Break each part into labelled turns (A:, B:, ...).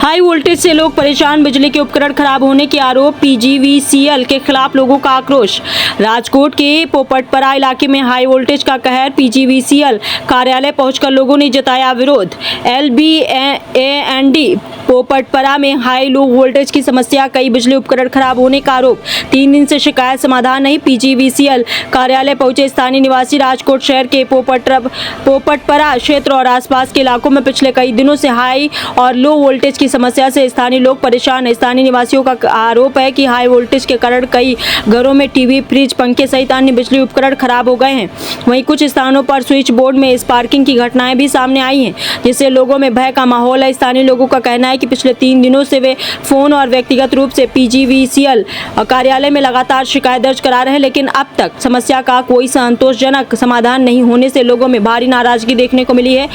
A: High voltage से लोग परेशान, बिजली के उपकरण खराब होने के आरोप, पीजीवीसीएल के खिलाफ लोगों का आक्रोश। राजकोट के पोपटपरा इलाके में हाई वोल्टेज का कहर, पीजीवीसीएल कार्यालय पहुंचकर लोगों ने जताया विरोध। LBAND पोपटपरा में हाई लो वोल्टेज की समस्या, कई बिजली उपकरण खराब होने का आरोप। 3 दिन से शिकायत समाधान नहीं, पीजीवीसीएल कार्यालय पहुंचे स्थानीय निवासी। राजकोट शहर के पोपटपरा क्षेत्र और आसपास के इलाकों में पिछले कई दिनों से हाई और लो वोल्टेज की समस्या से स्थानीय लोग परेशान हैं। स्थानीय निवासियों का आरोप है कि हाई वोल्टेज के कारण कई घरों में टीवी, फ्रिज, पंखे सहित अन्य बिजली उपकरण खराब हो गए हैं। वहीं कुछ स्थानों पर स्विच बोर्ड में स्पार्किंग की घटनाएं भी सामने आई हैं, जिससे लोगों में भय का माहौल है। स्थानीय लोगों का कहना है कि पिछले 3 दिनों से वे फोन और व्यक्तिगत रूप से पीजीवीसीएल कार्यालय में लगातार शिकायत दर्ज करा रहे हैं, लेकिन अब तक समस्या का कोई संतोषजनक समाधान नहीं होने से लोगों में भारी नाराजगी देखने को मिली है।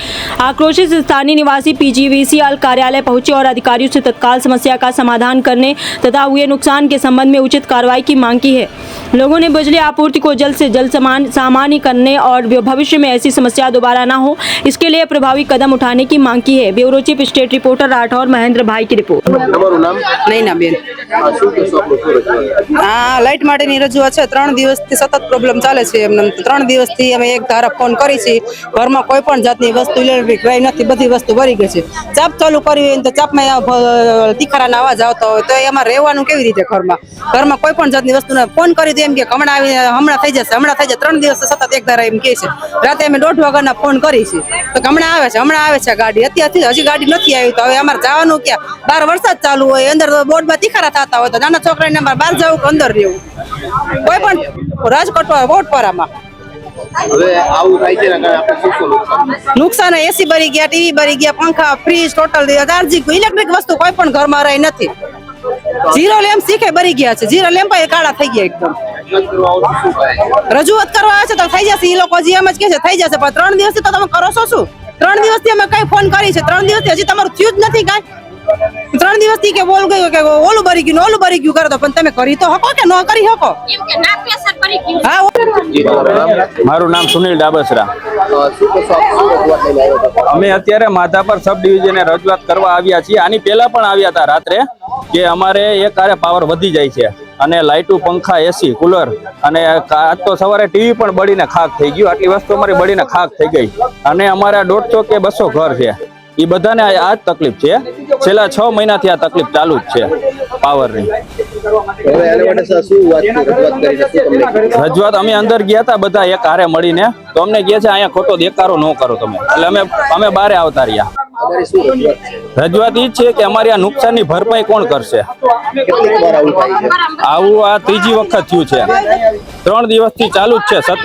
A: आक्रोशित स्थानीय निवासी पीजीवीसीएल कार्यालय पहुंचे और अधिकारियों से तत्काल समस्या का समाधान करने तथा हुए नुकसान के संबंध में उचित कार्रवाई की मांग की है। लोगों ने बिजली आपूर्ति को जल्द से जल्द सामान्य करने और भविष्य में ऐसी समस्या दोबारा न हो, इसके लिए प्रभावी कदम उठाने की मांग की है। Bureau chief state reporter Rathore Mahendra भाई की रिपोर्ट।
B: नैना बेन लाइट माटेની રજૂઆત છે। 3 દિવસથી સતત પ્રોબ્લેમ ચાલે છે। એમને 3 દિવસથી અમે એક ધારા ફોન કરી છે। ઘરમાં કોઈ પણ જાતની વસ્તુ ઇલેક્ટ્રિક રહી નથી, બધી વસ્તુ ભરી ગઈ છે। ચાપ ચાલુ કરી હોય તો ચાપમાં તીખારાનો અવાજ આવતો હોય તો એમાં રહેવાનું કેવી રીતે? ઘરમાં કોઈ પણ જાતની વસ્તુને ફોન કરી તો એમ કે હમણાં થઈ જશે, હમણાં થઈ જાય। 3 દિવસ સતત એક ધારા એમ કહે છે। રાતે અમે 1:30 વાગ્યાના ફોન કરી છે તો હમણાં આવે છે ગાડી। અત્યારથી હજી ગાડી નથી આવી તો હવે અમારે જવાનું ક્યાં? બહાર વરસાદ ચાલુ હોય, અંદર બોર્ડમાં તીખારા થતા હોય તો નાના છોકરાને અમારે બહાર જવું કે અંદર રહેવું? કોઈ પણ રાજકોટ પોપટપરામાં
C: હવે આવું થાય છે ને, આપણે શું
B: નુકસાન એસી બરી ગયા, ટીવી બરી ગયા, પંખા, ફ્રીજ, ટોટલ ચાર્જિંગ ઇલેક્ટ્રિક વસ્તુ કોઈ પણ ઘરમાં રહી નથી। જીરો લેમ્પ શીખે બરી ગયા છે, જીરો લેમ્પ કાળા થઈ ગયા એકદમ। રજૂઆત કરવા આવે છે તો થઈ જશે, એ લોકો હજી એમ જ કે છે થઈ જશે, પણ 3 દિવસથી તો તમે કરો છો શું? 3 દિવસથી અમે કઈ ફોન કરી છે, 3 દિવસથી હજી તમારું થયું જ નથી કાંઈ। 3 દિવસથી કે બોલ ગયો કે ઓલું ભરી ગયું કરે તો પણ તમે કરી તો હકો કે ન કરી હકો? હા,
D: મારું નામ સુનિલ ડાબસરા। અમે અત્યારે માધાપર સબ ડિવિઝને રજૂઆત કરવા આવ્યા છીએ। આની પહેલા પણ આવ્યા હતા રાત્રે કે અમારે એક આરે પાવર વધી જાય છે અને લાઇટો, પંખા, એસી, કુલર અને આજ તો સવારે ટીવી પણ બળીને ખાક થઈ ગયું। આટલી વસ્તુ અમારી બળીને ખાક થઈ ગઈ અને અમારા 150 કે 200 ઘર છે, એ બધાને આ જ તકલીફ છે। છેલ્લા 6 મહિનાથી આ તકલીફ ચાલુ જ છે પાવરની। રજૂઆત અમે અંદર ગયા હતા બધા એક હારે મળીને, તો અમને કહે છે અહીંયા ખોટો દેકારો ન કરો તમે, એટલે અમે બારે આવતા રહ્યા। રજૂઆત એ જ છે કે અમારી આ નુકસાનની ભરપાઈ કોણ કરશે? આવું આ ત્રીજી વખત થયું છે, 3 દિવસથી ચાલુ જ છે સતત।